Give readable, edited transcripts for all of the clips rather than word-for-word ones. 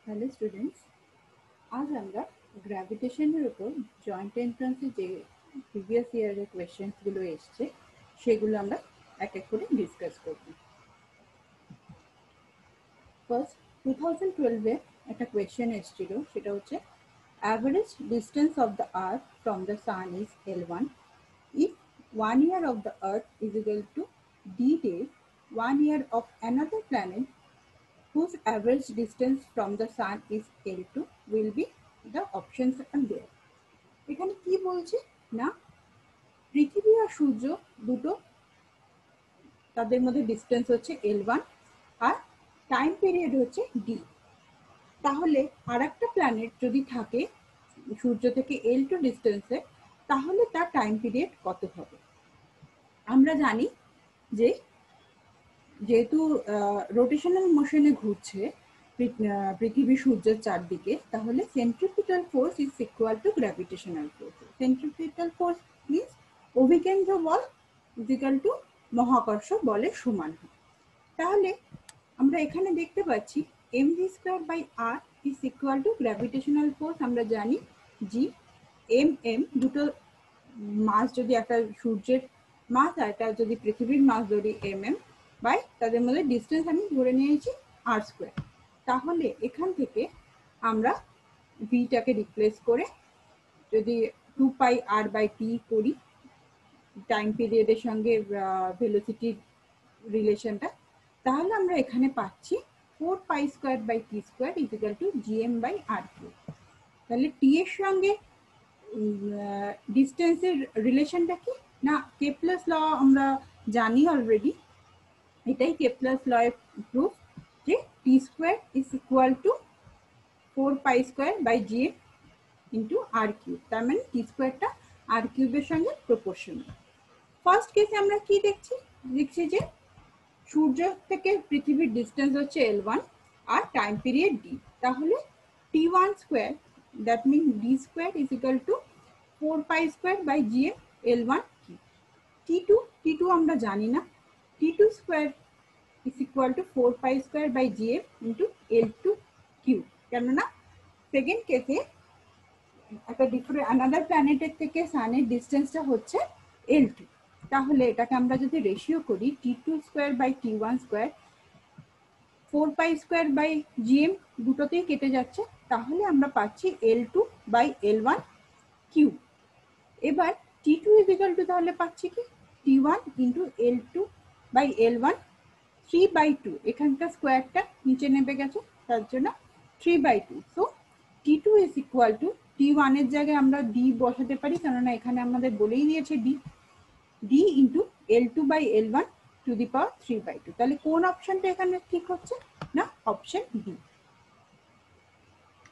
Hello students, আজ আমরা গ্র্যাভিটেশনের উপর জয়েন্ট এন্ট্রান্সে যে প্রিভিয়াস ইয়ারের কোয়েশ্চেন্সগুলো এসছে সেগুলো আমরা এক এক করে ডিসকাস করব। ফার্স্ট 2012-এ একটা কোয়েশ্চেন এসেছিল, সেটা হচ্ছে average distance of the earth from the sun is L1 if 1 year of the earth is equal to d days, 1 year of another planet whose average distance from the sun is L2 will be the options are there. এখানে কি বলছে না, পৃথিবী আর সূর্য দুটো, তাদের মধ্যে distance হচ্ছে L1 আর time period হচ্ছে ডি। তাহলে আর একটা প্ল্যানেট যদি থাকে সূর্য থেকে L2 ডিস্টেন্সে, তাহলে তার টাইম পিরিয়ড কত হবে? আমরা জানি যে যেহেতু রোটেশনাল মোশনে ঘুরছে পৃথিবী সূর্যের চারদিকে, তাহলে centripetal force is equal to gravitational force. Centripetal force means অভিকেন্দ্র বল ইজ ইকুয়াল টু মহাকর্ষ বলের সমান হয়। তাহলে আমরা এখানে দেখতে পাচ্ছি mv square by r is equal to gravitational force. আমরা জানি জি এম দুটো মাস, যদি একটা সূর্যের মাস আর একটা যদি পৃথিবীর মাস ধরি mm বাই তাদের মধ্যে ডিস্টেন্স আমি ধরে নিয়েছি r স্কয়ার। তাহলে এখান থেকে আমরা ভিটাকে রিপ্লেস করে যদি 2 পাই r বাই টি করি টাইম পিরিয়ডের সঙ্গে ভেলোসিটির রিলেশনটা, তাহলে আমরা এখানে পাচ্ছি 4 pi square by T square is equal to GM by R cube. তাহলে টি এর সঙ্গে ডিস্টেন্সের রিলেশনটা কি না, কেপলারস ল আমরা জানি অলরেডি, এটাই কেপলারস ল এর প্রুফ যে T square is equal to 4 pi square by GM into R cube. তার মানে টি স্কয়ারটা আর কিউবের সঙ্গে প্রপোর্শনাল। ফার্স্ট কেসে আমরা কি দেখছি যে সূর্য থেকে পৃথিবীর ডিস্টেন্স হচ্ছে L1 আর টাইম পিরিয়ড ডি। তাহলে T1 square, that mean D square is equal to 4 pi square by GM L1 cube. T2 আমরা জানি না, T2 square is equal to 4 pi square by GM into L2 cube. কেননা second কেসে একটা different another প্ল্যানেটের থেকে সানের ডিস্টেন্সটা হচ্ছে L2। তাহলে এটাকে আমরা যদি রেশিও করি T2 square by T1 square, 4 pi square by GM দুটোতেই কেটে যাচ্ছে, তাহলে আমরা পাচ্ছি L2 বাই L1 কিউ। এবার T2 ইজ ইকুয়াল টু তাহলে পাচ্ছি কি T1 into L2 by L1 3 by 2, এখানকার স্কোয়ারটা নিচে নেমে গেছে তার জন্য 3 by 2। So T2 is equal to T1 এর জায়গায় আমরা ডি বসাতে পারি, কেননা এখানে আমাদের বলেই দিয়েছে D into L2 by L1 to the power 3 by 2। তাহলে কোন অপশনটা এখানে ঠিক হচ্ছে না, option D.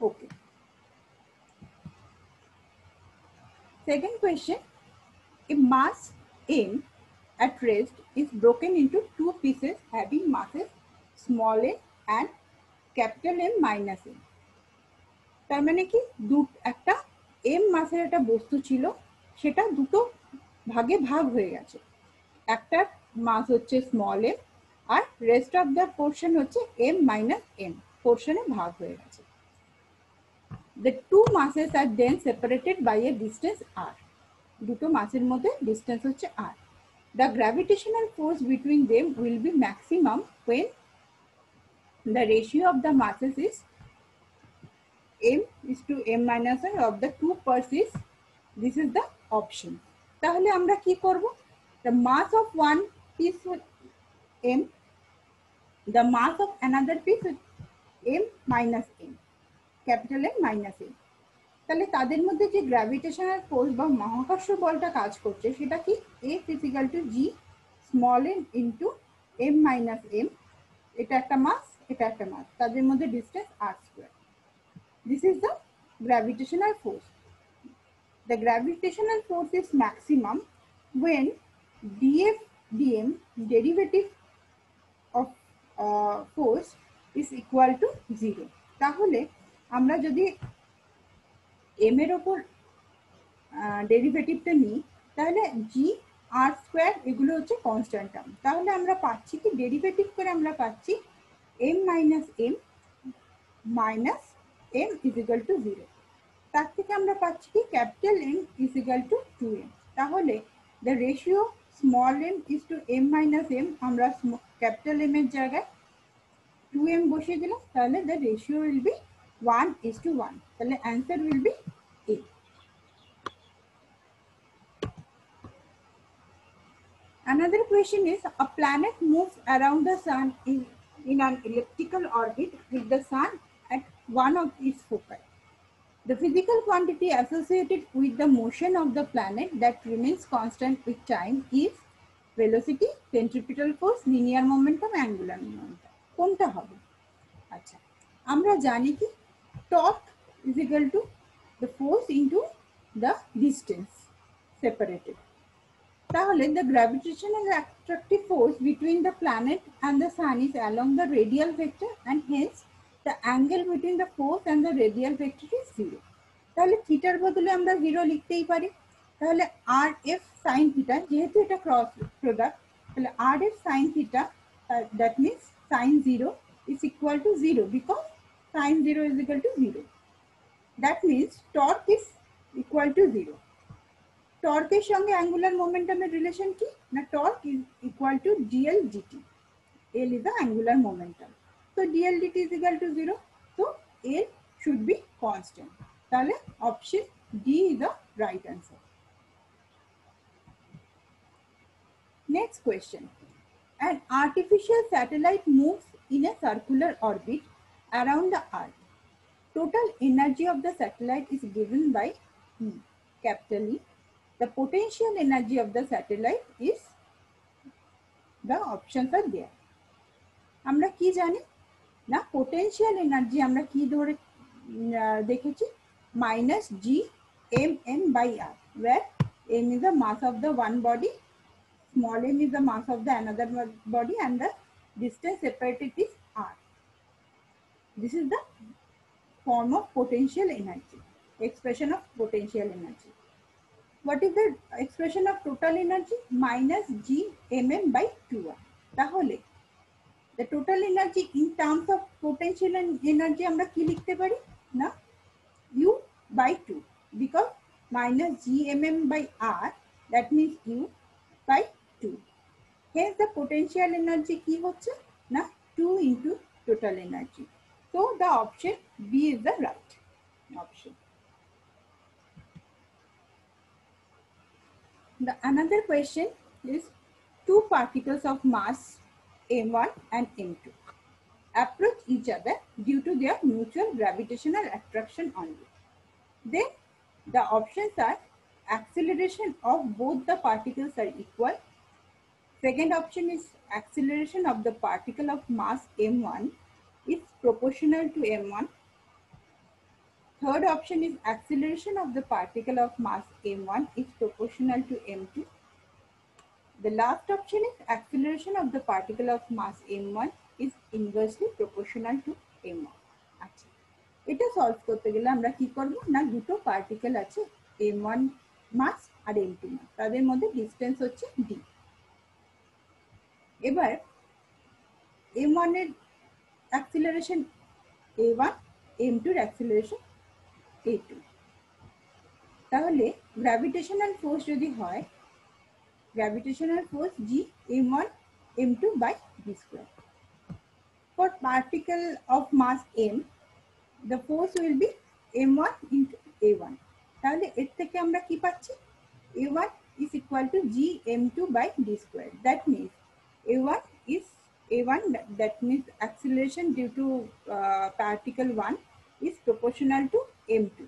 Okay, second question, a mass m at rest is broken into two pieces having masses small m and capital M minus m. তার মানে কি একটা m মাসের একটা বস্তু ছিল, সেটা দুটো ভাগে ভাগ হয়ে গেছে। একটা মাস হচ্ছে স্মল m আর রেস্ট অফ দ্য পোর্শন হচ্ছে m মাইনাস m পোর্শনে ভাগ হয়ে গেছে। The two masses are then separated by a distance r. দুটো মাসের মধ্যে ডিস্টেন্স হচ্ছে r. The gravitational force between them will be maximum when the ratio of the masses is m is to m minus n of the two parts is, this is the option. তাহলে আমরা কি করব, the mass of one piece m, the mass of another piece is m minus m, capital M minus m. তাহলে তাদের মধ্যে যে gravitational force বা মহাকর্ষ বলটা কাজ করছে সেটা কি, F is equal to G small m into m minus m। এটা একটা মাস, এটা একটা মাস, তাদের মধ্যে distance r square. This is the gravitational force. The gravitational force is maximum when df dm derivative of force is equal to 0. তাহলে আমরা যদি m এর উপর ডেরিভেটিভটা নিই, তাহলে জি আর স্কোয়ার এগুলো হচ্ছে কনস্ট্যান্ট টার্ম। তাহলে আমরা পাচ্ছি কি ডেরিভেটিভ করে আমরা পাচ্ছি m minus m minus m is equal to 0. তার থেকে আমরা পাচ্ছি কি capital M is equal to 2m. তাহলে the ratio small m is to m minus m, আমরা ক্যাপিটাল M এর জায়গায় 2m বসিয়ে দিলাম, তাহলে the ratio will be 1:1. তাহলে answer will be A. Another question is, a planet moves around the sun in an elliptical orbit with the sun at one of its foci. The physical quantity associated with the motion of the planet that remains constant with time is velocity, centripetal force, linear momentum, angular momentum. কোনটা হবে? আচ্ছা, আমরা জানি কি torque is equal to the force into the distance separated. তাহলে the gravitational attractive force between the planet and the sun is along the radial vector, and hence the angle between the force and the radial vector is 0. তাহলে থিটার বদলে আমরা 0 লিখতেই পারি। তাহলে RF sin theta, যেহেতু এটা ক্রস প্রোডাক্ট, তাহলে RF sin theta, that means sin 0 is equal to 0 because sin 0 is equal to 0. That means torque is equal to 0. টর্কের সঙ্গে অ্যাঙ্গুলার মোমেন্টামের রিলেশন কি না, torque is equal two dl dt. L is the angular momentum, so dl dt is equal to 0, so L should be constant. তাহলে option D is the right answer. Next question. An artificial satellite moves in a circular orbit around the earth. Total energy of the satellite is given by E, capital E. The potential energy of the satellite is, the options are there. আমরা কি জানি না, potential energy আমরা কি ধরে দেখেছি, minus g mn by r, where m is the mass of the one body, small m is the mass of the another body, and the distance separated is r. This is the form of potential energy, expression of potential energy. What is the expression of total energy? Minus g mm by 2r. তাহলে the total energy in terms of potential energy আমরা কি লিখতে পারি না, u by 2, because minus g mm by r, that means u by 2. Hence the potential energy কি হচ্ছে না, 2 into total energy. So the option B is the right option. The another question is, two particles of mass m1 and m2 approach each other due to their mutual gravitational attraction only. Then the options are, acceleration of both the particles are equal. Second option is, acceleration of the particle of mass m1 is proportional to m1. Third option is, acceleration of the particle of mass m1 is proportional to m2. The last option is, acceleration of the particle of mass m1 is inversely proportional to m1. আচ্ছা, এটা solve করতে গেলে আমরা কি করব না, দুটো particle আছে m1 মাস আর m2 মাস, তাদের মধ্যে ডিসটেন্স হচ্ছে d। এবার m1 এর অ্যাক্সিলারেশন a1, m2 এর অ্যাক্সিলারেশন a2। তাহলে গ্র্যাভিটেশনাল ফোর্স যদি হয়, gravitational force g m1 m2 by d square. For particle of mass m, the force will be m1 into a1. তাহলে এর থেকে আমরা কি পাচ্ছি, a1 is equal to g m2 by d square. That means a1 is a1, that means acceleration due to particle 1 is proportional to m2.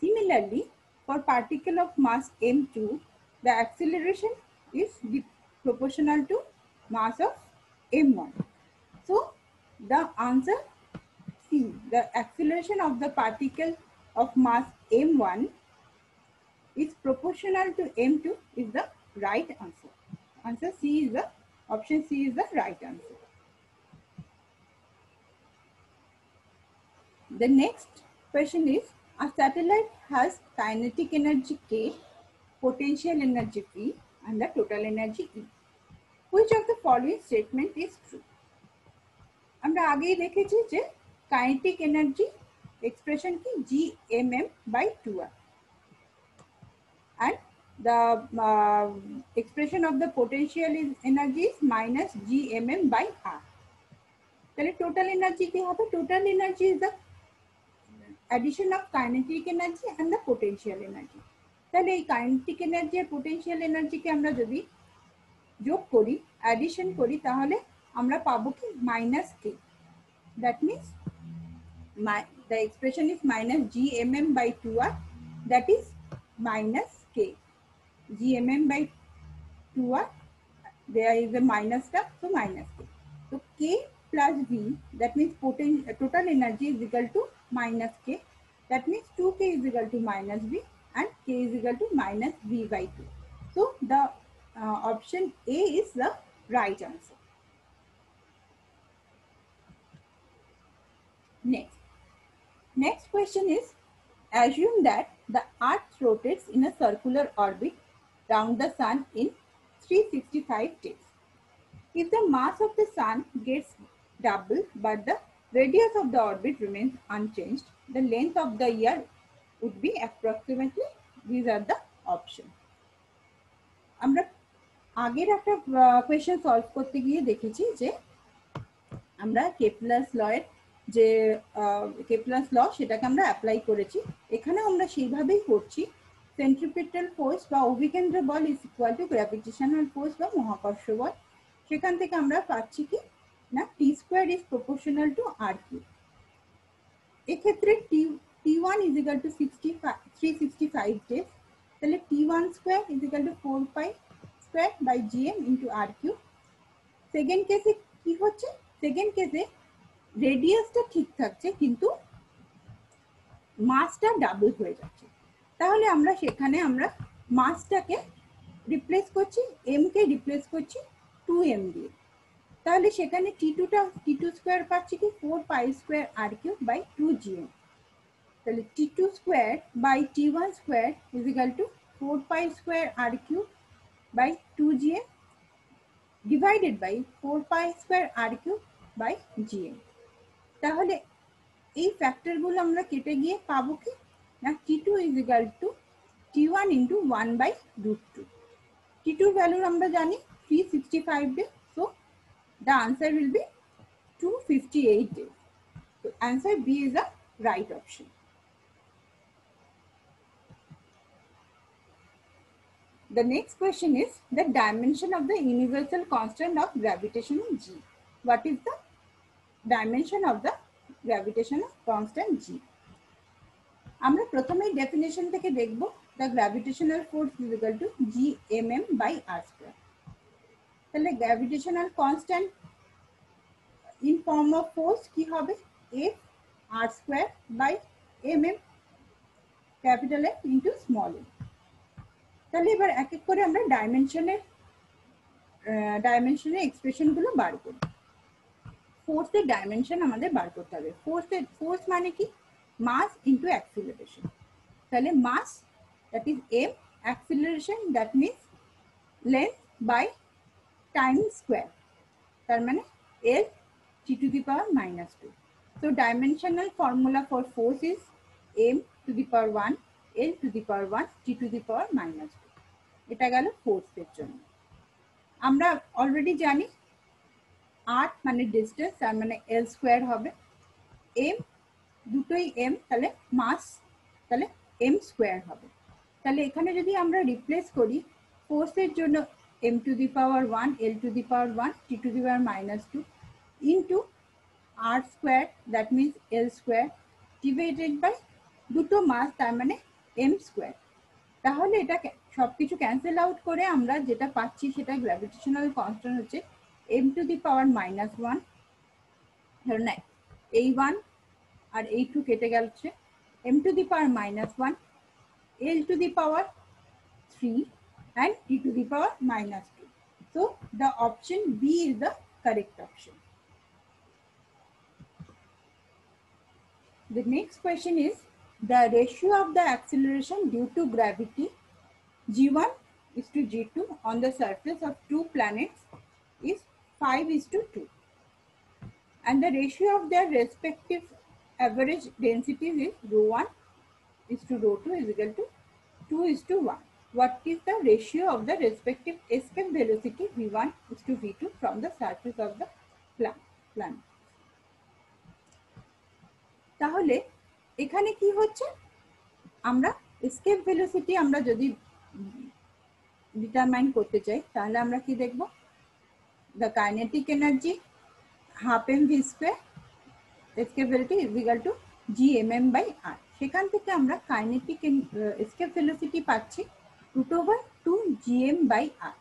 Similarly, for particle of mass m2, the acceleration is proportional to mass of m1. So the answer C, the acceleration of the particle of mass m1 is proportional to m2 is the right answer. Answer C is the, option C is the right answer. The next question is, a satellite has kinetic energy K, potential energy P, and the total energy E. Which of the following statement is true? আমরা আগেই দেখেছি যে kinetic energy expression ki gmm by 2r, and the expression of the potential energy is minus gmm by r. তাহলে total energy কি হবে? Total energy is the addition of kinetic energy and the potential energy. তাহলে এই kinetic energy আর potential energy কে আমরা যদি যোগ করি, addition করি, তাহলে আমরা পাবো কি minus k. That means the expression is minus gmm by 2r, that is minus k. Gmm by 2r, there is a minus term, so minus k. So k plus v, that means total energy is equal to minus k. That means 2k is equal to minus v and k is equal to minus v by 2. So the option A is the right answer. Next question is, assume that the Earth rotates in a circular orbit round the Sun in 365 days. If the mass of the Sun gets double but the radius of the orbit remains unchanged, the length of the year would be approximately, these are the options. আমরা আগের একটা question solve করতে গিয়ে দেখেছি যে আমরা Kepler's ল এর যে কেপলারস ল সেটাকে আমরা অ্যাপ্লাই করেছি, এখানে আমরা সেইভাবেই করছি। সেন্ট্রিপিটাল ফোর্স বা অভিকেন্দ্র বল is equal to gravitational force বা মহাকর্ষ বল। সেখান থেকে আমরা পাচ্ছি কি না T square is proportional to R cube. এক্ষেত্রে T1 is equal to 365 days, তাহলে T1 square is equal to 4 pi square by gm into r cube। Second কেসে কি হচ্ছে? সেকেন্ড কেসে রেডিয়াসটা ঠিক থাকছে কিন্তু মাসটা ডাবল হয়ে যাচ্ছে, তাহলে আমরা সেখানে আমরা মাসটাকে রিপ্লেস করছি, m কে রিপ্লেস করছি 2m দিয়ে, তাহলে সেখানে T2 স্কয়ার পাচ্ছি কি 4 pi square r cube by 2gm। তাহলে T2 square by T1 square is equal to 4 pi square r cube by 2gm divided by 4 pi square r cube by gm। তাহলে এই ফ্যাক্টরগুলো আমরা কেটে গিয়ে পাবো কি না T2 is equal to T1 into 1 by root 2। T2 value আমরা জানি 365 days, so the answer will be 258 days. So answer B is the right option. The next question is the dimension of the universal constant of gravitation G. What is the dimension of the gravitational constant G? আমরা প্রথমেই definition থেকে দেখব the gravitational force is equal to gmm by r square। তাহলে gravitational constant in form of force কি হবে f r square by mm, capital F into small m। তাহলে এবার এক এক করে আমরা ডাইমেনশনের এক্সপ্রেশন গুলো বার করব। ফোর্সের ডাইমেনশন আমাদের বার করতে হবে। ফোর্স মানে কি মাস ইনটু অ্যাক্সিলারেশন। তাহলে mass that is m, acceleration that means length by time square, তার মানে l t to the power minus 2। So dimensional formula for force is m to the power 1 l to the power 1 t to the power minus 2। এটা গেল ফোর্সের জন্য। আমরা already জানি r মানে distance, তার মানে l স্কয়ার হবে, m দুটোই m, তাহলে মাস তাহলে m স্কয়ার হবে। তাহলে এখানে যদি আমরা রিপ্লেস করি ফোর্সের জন্য m to the power 1 l to the power 1 t to the power minus 2 into r square that means l square divided by দুটো মাস তার মানে m স্কয়ার। তাহলে এটা সবকিছু ক্যান্সেল আউট করে আমরা যেটা পাচ্ছি সেটা গ্র্যাভিটেশনাল কনস্ট্যান্ট হচ্ছে m to the power minus 1, ধরুন এই 1 আর এই 2 কেটে গেছে, m to the power minus 1 l to the power 3 and t to the power minus 2. So the option B is the correct option. The next question is the ratio of the acceleration due to gravity G1 is to G2 on the surface of two planets is 5:2 and the ratio of their respective average densities is rho1 is to rho2 is equal to 2 is to 1. What is the ratio of the respective escape velocity v1 is to v2 from the surface of the planet? তাহলে এখানে কি হচ্ছে, আমরা escape velocity আমরা যদি determine করতে চাই তাহলে আমরা কি দেখব, the kinetic energy half mv square escape velocity is equal to gmm by r. সেখান থেকে আমরা কাইনেটিক escape velocity পাচ্ছি √2 gm by r.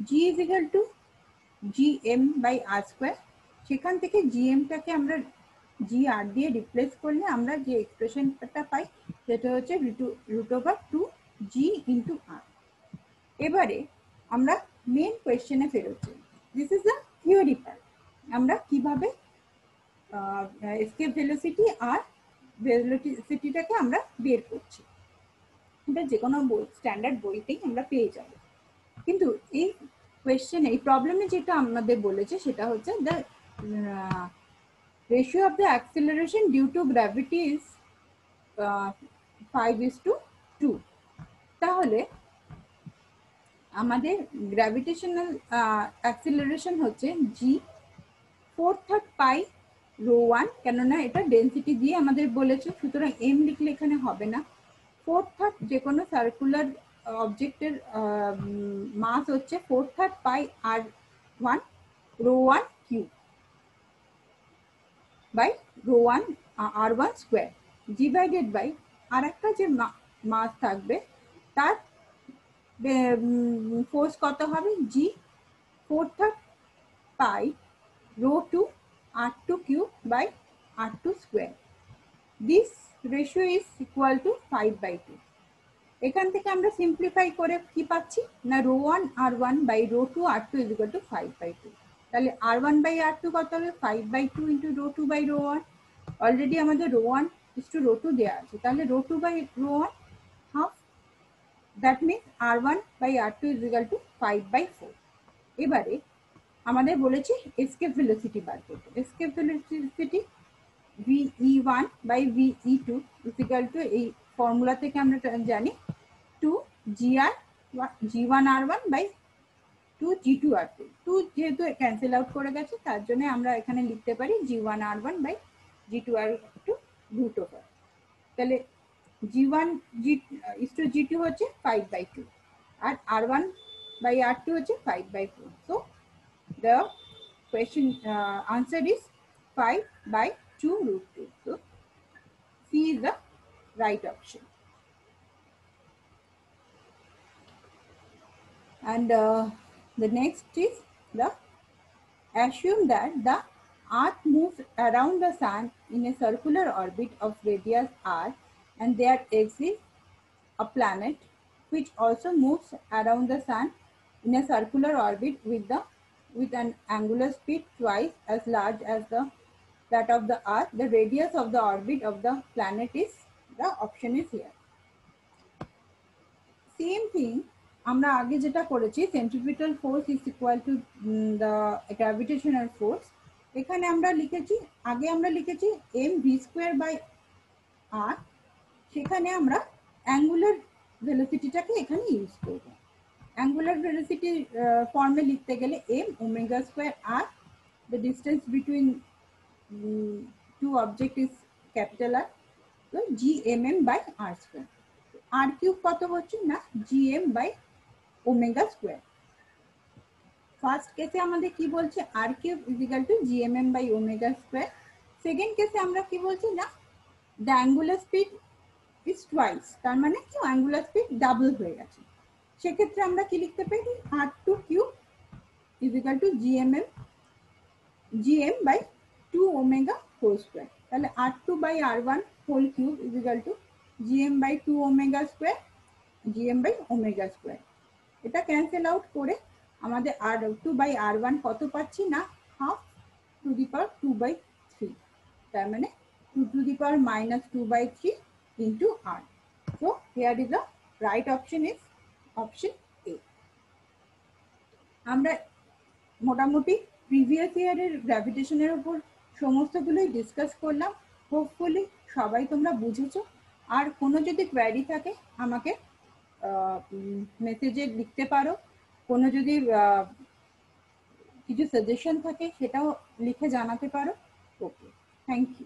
g is equal to gm by r square. সেখান থেকে gm টাকে আমরা gr দিয়ে রিপ্লেস করলে আমরা যে এক্সপ্রেশনটা পাই সেটা হচ্ছে √2 g into r. এবারে আমরা মেন কোয়েশ্চেনে ফেরত যাই। This is the theory part. আমরা কিভাবে এসকেপ ভেলোসিটি আর ভেলোসিটিটাকে আমরা বের করছি, এটা যে কোনো স্ট্যান্ডার্ড বইতেই আমরা পেয়ে যাব। কিন্তু এই কোয়েশ্চেনে, এই প্রবলেমে যেটা আমাদের বলেছে সেটা হচ্ছে the ratio of the acceleration due to gravity is 5:2। তাহলে আমাদের গ্র্যাভিটেশনাল অ্যাক্সিলারেশন হচ্ছে জি 4/3 পাই ρ1, কেননা এটা ডেন্সিটি দিয়ে আমাদের বলেছে, সুতরাং এম লিখলে এখানে হবে না। 4/3 যে কোনো সার্কুলার অবজেক্টের মাস হচ্ছে 4/3 pi r1 ρ1 cube by ρ1 r1 square divided by আর একটা যে মাস থাকবে তার ফোর্স কত হবে, G 4/3 pi ρ2 r2 cube by r2 square. This ratio is equal to 5/2। এখান থেকে আমরা সিম্পলিফাই করে কি পাচ্ছি না, ρ1 r1 by ρ2 r2 is equal to 5/2। তাহলে r1 বাই r2 কত হবে, 5/2 ইন্টু ρ2 বাই ρ1। অলরেডি আমাদের ρ1 ইজ টু ρ2 দেওয়া আছে, তাহলে ρ2 by ρ1 half, that means r1 by r2 is equal to 5/4। এবারে আমাদের বলেছে এসকেপ ভেলোসিটি বার করতে। Escape velocity ve1 by ve2 is equal to, এই ফর্মুলা থেকে আমরা জানি 2 g1 r1 by 2 g2 r2। 2 যেহেতু ক্যান্সেল আউট করে গেছে তার জন্য আমরা এখানে লিখতে পারি g1 r1 by g2 r2 root over. তাহলে g1 is to g2 হচ্ছে 5/2 আর r1 by r2 হচ্ছে 5/4। so the question answer is 5/2√2. so C is the right option. And the next is the assume that the earth moves around the sun in a circular orbit of radius r and there exists a planet which also moves around the sun in a circular orbit with an angular speed twice as large as that of the earth. The radius of the orbit of the planet is, the option is here. Same thing আমরা আগে যেটা করেছি, centripetal force is equal to the gravitational force. এখানে আমরা লিখেছি, আগে আমরা লিখেছি mv স্কোয়ার বাই r, সেখানে আমরা অ্যাঙ্গুলার ভেলোসিটিটাকে এখানে ইউজ করব। অ্যাঙ্গুলার ভেলোসিটি ফর্মে লিখতে গেলে m omega square r, the distance between two object is capital R, so gmm by r square। r cube কত হচ্ছে না, gm by omega square. First কেসে আমাদের কি বলছে, r cube is equal to gmm by omega square. Second কেসে আমরা কি বলছি না, the angular speed is twice, তার মানে কি অ্যাঙ্গুলার স্পিড ডাবল হয়ে গেছে। সেক্ষেত্রে আমরা কি লিখতে পারি, r2 cube is equal to gm by 2 omega whole square. তাহলে r2 by r1 whole cube is equal to gm by 2 omega square, gm by omega square. এটা ক্যান্সেল আউট করে আমাদের r2 বাই r1 কত পাচ্ছি না, have to the পাওয়ার 2/3, তার মানে 2 to the power minus 2/3 into r. So here is the right option is option A. আমরা মোটামুটি প্রিভিয়াস ইয়ারের গ্র্যাভিটেশনের উপর সমস্তগুলোই ডিসকাস করলাম। হোপফুলি সবাই তোমরা বুঝেছো। আর কোনো যদি কোয়ারি থাকে আমাকে মেসেজে লিখতে পারো, কোনো যদি কিছু সাজেশন থাকে সেটাও লিখে জানাতে পারো। ওকে, থ্যাংক ইউ।